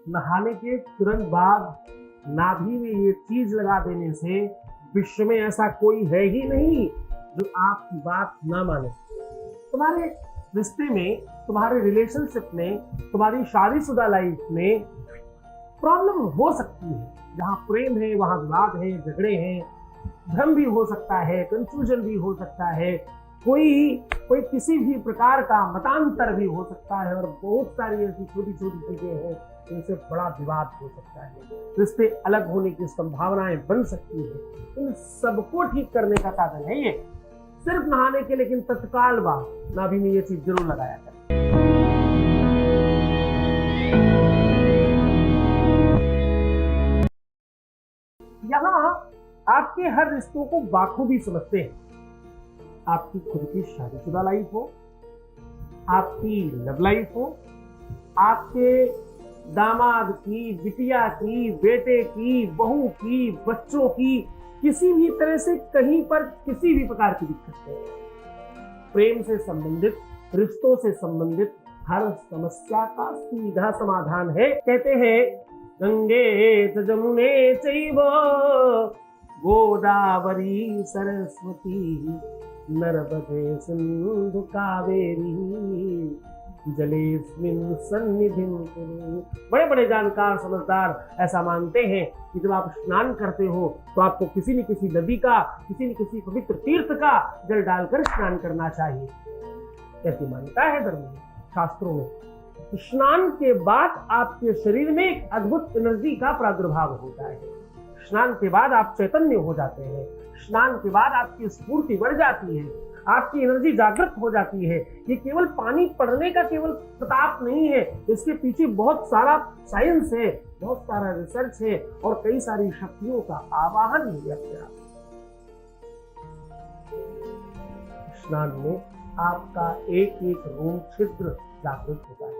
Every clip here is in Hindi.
नहाने के तुरंत बाद नाभि में ये चीज लगा देने से विश्व में ऐसा कोई है ही नहीं जो आपकी बात ना माने। तुम्हारे रिश्ते में, तुम्हारे रिलेशनशिप में, तुम्हारी शादीशुदा लाइफ में प्रॉब्लम हो सकती है। जहाँ प्रेम है वहाँ विवाद है, झगड़े हैं, भ्रम भी हो सकता है, कंफ्यूजन भी हो सकता है, कोई किसी भी प्रकार का मतांतर भी हो सकता है और बहुत सारी ऐसी छोटी छोटी चीजें हैं जिनसे बड़ा विवाद हो सकता है। रिश्ते अलग होने की संभावनाएं बन सकती है। इन सबको ठीक करने का साधन है ये, सिर्फ नहाने के, लेकिन तत्काल बाद नाभि में ये चीज जरूर लगाया करें। यहाँ आपके हर रिश्तों को बाखूबी समझते हैं। आपकी खुद की शादीशुदा लाइफ हो, आपकी लव लाइफ हो, आपके दामाद की, बिटिया की, बेटे की, बहू की, बच्चों की, किसी भी तरह से कहीं पर किसी भी प्रकार की दिक्कत है, प्रेम से संबंधित, रिश्तों से संबंधित हर समस्या का सीधा समाधान है। कहते हैं गंगे च जमुने चैव गोदावरी सरस्वती नर्मदे सिंधु कावेरी जलेस्मिन् सन्निधिं कुरु। बड़े बड़े जानकार समझदार ऐसा मानते हैं कि जब आप स्नान करते हो तो आपको किसी न किसी नदी का, किसी न किसी पवित्र तीर्थ का जल डालकर स्नान करना चाहिए। ऐसी मान्यता है धर्म में, शास्त्रों में। स्नान के बाद आपके शरीर में एक अद्भुत एनर्जी का प्रादुर्भाव होता है। स्नान के बाद आप चैतन्य हो जाते हैं। स्नान के बाद आपकी स्फूर्ति बढ़ जाती है, आपकी एनर्जी जागृत हो जाती है। ये केवल पानी पड़ने का केवल प्रताप नहीं है, इसके पीछे बहुत सारा साइंस है, बहुत सारा रिसर्च है और कई सारी शक्तियों का आवाहन है अपने आप। स्नान में आपका एक एक रोम छिद्र जागृत होता है।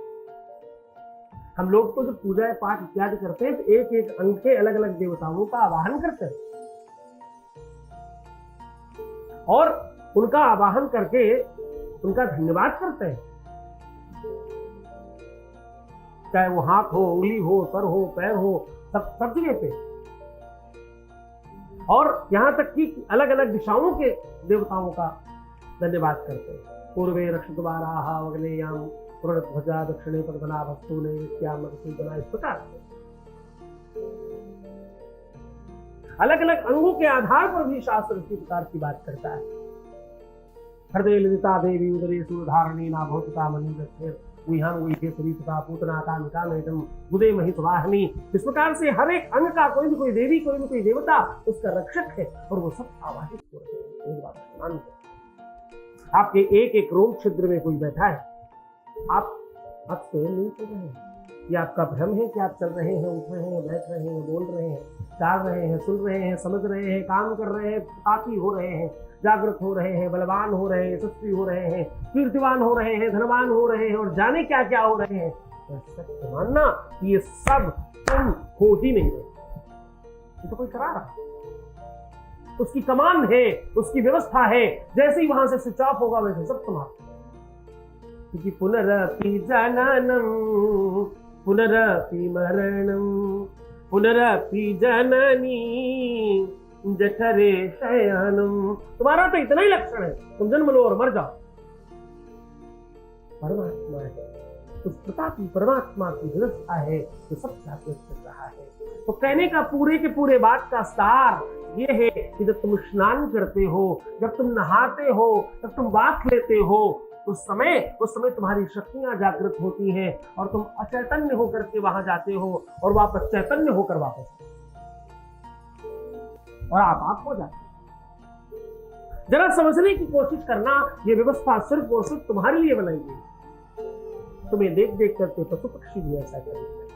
हम लोग तो जब पूजा पाठ इत्यादि करते हैं तो एक एक अंग के अलग अलग देवताओं का आवाहन करते हैं और उनका आवाहन करके उनका धन्यवाद करते हैं। चाहे वो हाथ हो, उंगली हो, सर हो, पैर हो, सब जगह पे। और यहां तक कि अलग अलग दिशाओं के देवताओं का धन्यवाद करते हैं। पूर्वे रक्षद्वाराः अग्नेयाम पुरध्वजा दक्षिणे पद्मनाभस्तु नैवेद्याम मधुसूदना। इस प्रकार अलग अलग अंगों के आधार पर भी शास्त्र इसी प्रकार की बात करता है। हृदय ललिता देवी उदरे सुधारणी ना भौतिका मनिंद्र पूतना कामिका नैतम गुदे महितवाहिनी। इस प्रकार से हर एक अंग का कोई भी कोई देवी, कोई भी कोई देवता उसका रक्षक है और वो सब आवाहित हो रहे हैं। एक बात मान लो, आपके एक एक रोम छिद्र में कोई बैठा है, आप स्वयं नहीं कर रहे हैं। ये आपका भ्रम है कि आप चल रहे हैं, उठ रहे हैं, बैठ रहे हैं, बोल रहे हैं, चाल रहे हैं, सुन रहे हैं, समझ रहे हैं, काम कर रहे हैं, पापी हो रहे हैं, जागृत हो रहे हैं, बलवान हो रहे हैं, यशस्वी हो रहे हैं, कीर्तिवान हो रहे हैं, धनवान हो रहे हैं और जाने क्या क्या हो रहे हैं। सत्य मानना ये सब तुम हो ही नहीं रहे। ये तो कोई करा रहा, उसकी कमान है, उसकी व्यवस्था है। जैसे ही वहां से स्विच ऑफ होगा वैसे सब समाप्त। क्योंकि पुनरपि जननम पुनरपि मरणम पुनरपि जननी जठरे शयनम। तुम्हारा तो इतना ही लक्षण है, तुम जन्म लो और मर जाओ। परमात्मा है, उस प्रतापी परमात्मा की व्यवस्था है जो सब जागृत कर रहा है। तो कहने का पूरे के पूरे बात का सार ये है कि जब तुम स्नान करते हो, जब तुम नहाते हो, जब तुम बाथ लेते हो, उस समय तुम्हारी शक्तियां जागृत होती हैं और तुम अचैतन्य होकर के वहां जाते हो और वापस चैतन्य होकर वापस और आप हो जाते हो। जरा समझने की कोशिश करना, ये व्यवस्था सिर्फ और सिर्फ तुम्हारे लिए बनाई गई। तुम्हें देख देख करके पशु पक्षी भी ऐसा करेंगे।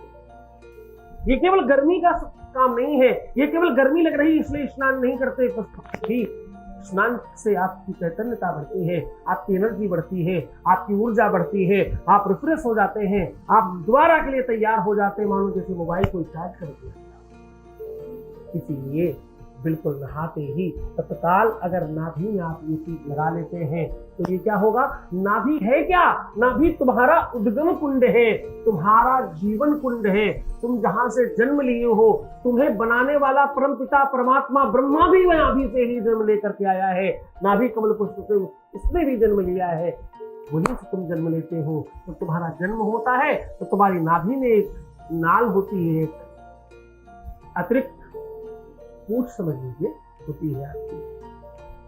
ये केवल गर्मी का काम नहीं है, ये केवल गर्मी लग रही इसलिए स्नान नहीं करते पशु पक्षी। स्नान से आपकी चैतन्यता बढ़ती है, आपकी एनर्जी बढ़ती है, आपकी ऊर्जा बढ़ती है, आप रिफ्रेश हो जाते हैं, आप दोबारा के लिए तैयार हो जाते हैं, मानो जैसे मोबाइल को चार्ज कर दिया। इसीलिए बिल्कुल नहाते ही तत्काल अगर नाभि में आप ये चीज लगा लेते हैं तो ये क्या होगा? नाभि है क्या? नाभि तुम्हारा उद्गम कुंड है, तुम्हारा जीवन कुंड है। तुम जहां से जन्म लिए हो, तुम्हें बनाने वाला परमपिता परमात्मा ब्रह्मा भी नाभि से ही जन्म लेकर के आया है। नाभि कमल पुष्प से उसने भी जन्म लिया है। वहीं से तुम जन्म लेते हो। तो तुम्हारा जन्म होता है तो तुम्हारी नाभि में एक नाल होती है, अतिरिक्त पूंछ समझ लीजिए होती है आपकी।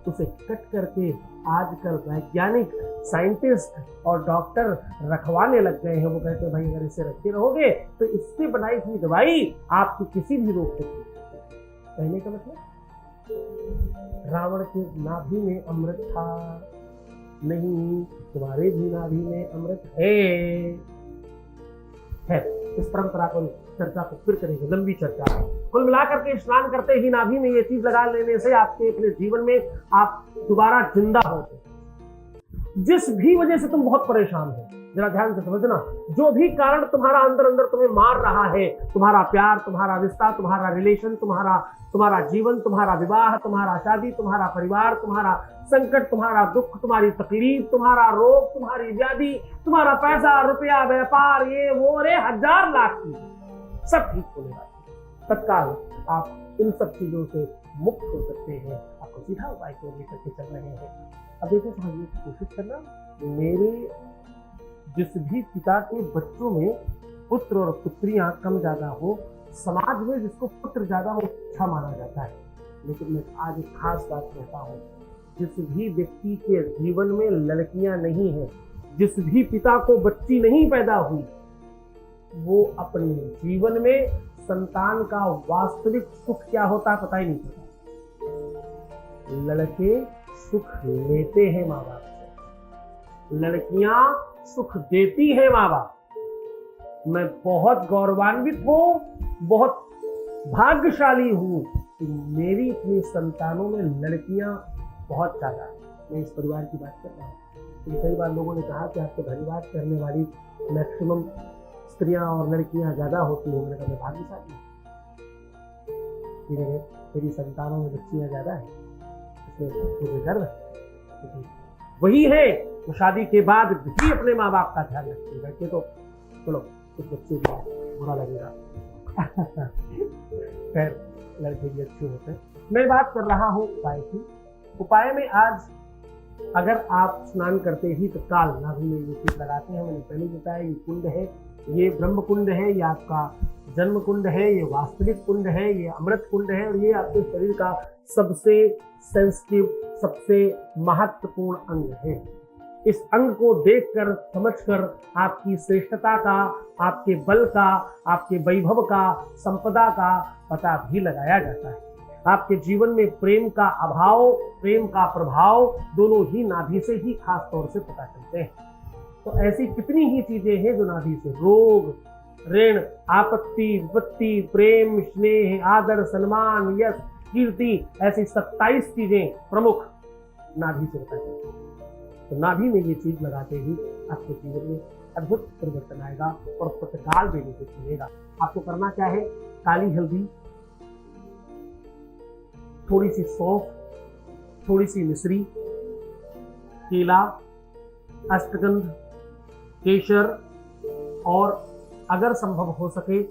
उसे कट करके आजकल वैज्ञानिक, साइंटिस्ट और डॉक्टर रखवाने लग गए हैं। वो कहते हैं भाई अगर इसे रखे रहोगे तो इससे बनाई हुई दवाई आपकी किसी भी रोग से कहने का मतलब रावण के नाभि में अमृत था नहीं, तुम्हारे भी नाभि में अमृत है। इस परंपरा को चर्चा को फिर करेंगे, लंबी चर्चा है। कुल मिलाकर के स्नान करते ही नाभि में ये चीज लगा लेने से आपके अपने जीवन में आप दोबारा जिंदा होते। जिस भी वजह से तुम बहुत परेशान हो, जरा ध्यान से समझना, जो भी कारण तुम्हारा अंदर अंदर तुम्हें मार रहा है, तुम्हारा प्यार, तुम्हारा रिश्ता, तुम्हारा रिलेशन, तुम्हारा जीवन, तुम्हारा विवाह, तुम्हारा शादी, तुम्हारा परिवार, तुम्हारा संकट, तुम्हारा दुख, तुम्हारी तकलीफ, तुम्हारा रोग, तुम्हारी व्याधि, तुम्हारा पैसा, रुपया, व्यापार, ये वो, अरे हजार लाख की सब ठीक होने वाली। तत्काल आप इन सब चीजों से मुक्त हो सकते हैं। आपको सीधा उपाय को लेकर के चल रहे हैं। अब देखो, समझने की कोशिश करना, मेरे जिस भी पिता के बच्चों में पुत्र और पुत्रियां कम ज्यादा हो, समाज में जिसको पुत्र ज्यादा हो अच्छा माना जाता है। लेकिन मैं आज एक खास बात कहता हूँ, जिस भी व्यक्ति के जीवन में लड़कियां नहीं है, जिस भी पिता को बच्ची नहीं पैदा हुई, वो अपने जीवन में संतान का वास्तविक सुख क्या होता है पता ही नहीं चलता। लड़के सुख लेते हैं माँ बाप से, लड़कियां सुख देती है माँ बाप। मैं बहुत गौरवान्वित हूं, बहुत भाग्यशाली हूं कि मेरी अपनी संतानों में लड़कियां बहुत ज्यादा है। मैं इस परिवार की बात कर रहा हूँ। तो कई बार लोगों ने कहा कि आपको धन्यवाद करने वाली मैक्सिमम स्त्रियां और लड़कियां ज्यादा होती हैं। मैंने कहा मैं भाग्यशाली हूँ, मेरी संतानों में बच्चियां ज्यादा है, इसमें मुझे गर्व है। वही है वो शादी के बाद भी अपने माँ बाप का ध्यान रखती है। लड़के तो चलो कुछ बच्चे भी बुरा लगेगा खैर लड़के भी अच्छे होते हैं। मैं बात कर रहा हूँ उपाय की। उपाय में आज अगर आप स्नान करते ही तत्काल नाभि में ये चीज लगाते हैं, मैंने पहले बताया ये कुंड है, ये ब्रह्म कुंड है, ये आपका जन्म कुंड है, ये वास्तविक कुंड है, ये अमृत कुंड है, और ये आपके शरीर का सबसे सेंसिटिव, सबसे महत्वपूर्ण अंग है। इस अंग को देखकर, समझकर आपकी श्रेष्ठता का, आपके बल का, आपके वैभव का, संपदा का पता भी लगाया जाता है। आपके जीवन में प्रेम का अभाव, प्रेम का प्रभाव दोनों ही नाभि से ही खास तौर से पता चलते हैं। तो ऐसी कितनी ही चीजें हैं जो नाभि से, रोग, ऋण, आपत्ति, विपत्ति, प्रेम, स्नेह, आदर, सम्मान, यश, कीर्ति, ऐसी 27 चीजें प्रमुख नाभि से पता चलती हैं। तो नाभि में ये चीज लगाते ही आपके जीवन में अद्भुत परिवर्तन आएगा और तत्काल बेनिफिट मिलेगा। आपको करना क्या है? काली हल्दी, थोड़ी सी सौंफ, थोड़ी सी मिश्री, केला, अष्टगंध, केसर, और अगर संभव हो सके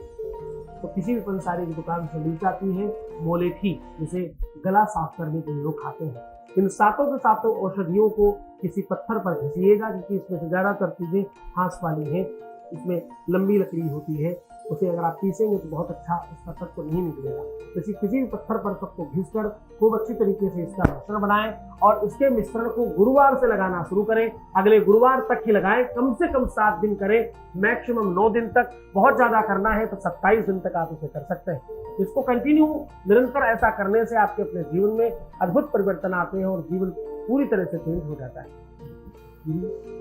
तो किसी भी पंसारी की दुकान से मिल जाती है मोलेठी, जिसे गला साफ करने के लिए लोग खाते हैं। इन सातों के सातों औषधियों को किसी पत्थर पर घिसिएगा, क्योंकि इसमें से ज्यादातर चीजें घास वाली हैं, इसमें लंबी लकड़ी होती है, उसे अगर आप पीसेंगे तो बहुत अच्छा उसका तत्व नहीं निकलेगा। तो किसी भी पत्थर पर सबको घिसकर खूब अच्छी तरीके से इसका मिश्रण बनाएं और इसके मिश्रण को गुरुवार से लगाना शुरू करें। अगले गुरुवार तक ही लगाएं, कम से कम 7 दिन करें, मैक्सिमम 9 दिन तक। बहुत ज्यादा करना है तो 27 दिन तक आप इसे कर सकते हैं। इसको कंटिन्यू निरंतर ऐसा करने से आपके अपने जीवन में अद्भुत परिवर्तन आते हैं और जीवन पूरी तरह से चेंज हो जाता है।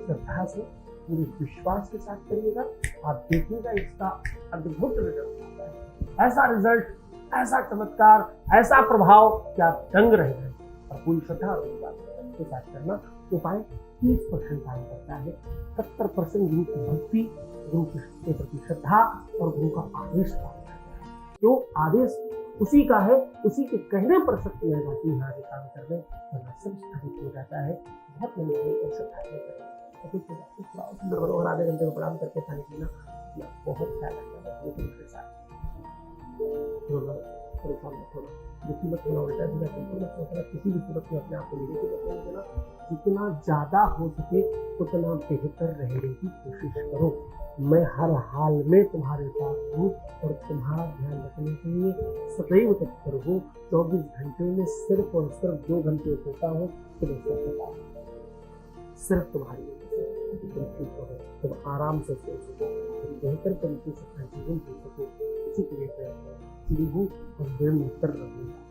श्रद्धा से, पूरे विश्वास के साथ करिएगा, आप देखिएगा इसका अद्भुत रिजल्ट आता है। ऐसा रिजल्ट, ऐसा चमत्कार, ऐसा प्रभाव कि आप दंग रह गए। और पूरी श्रद्धा और विश्वास के साथ करना। उपाय 30% काम करता है, 70% गुरु की भक्ति, गुरु के प्रति श्रद्धा और गुरु का आदेश काम करता है। क्यों आदेश? उसी का है, उसी के कहने पर शक्ति आ जाती है आगे काम करने, वरना सब स्थापित हो जाता है। बहुत नहीं कर सकता है थोड़ा सुंदर मनोहर आधे घंटे में प्रणाम करके पानी पीना बहुत ख्याल रखना है तुम्हारे साथ। थोड़ा दुखी मत होना, उल्टा सीधा बिल्कुल मत सोचना, किसी भी सूरत में अपने आप को निगेटिव मत होने देना। जितना ज्यादा हो सके उतना बेहतर रहने की कोशिश करो। मैं हर हाल में तुम्हारे साथ हूँ और तुम्हारा ध्यान रखने के लिए सदैव तत्पर हूँ। 24 घंटे में सिर्फ और सिर्फ 2 घंटे सोता हूँ, तुम्हें सोता हूँ सिर्फ तुम्हारी वजह से। तुम ठीक हो, तुम आराम से सो सको, तुम बेहतर तरीके से अपना जीवन जी सको, इसी के लिए प्रयत्न हूँ और निरंतर रहूंगा।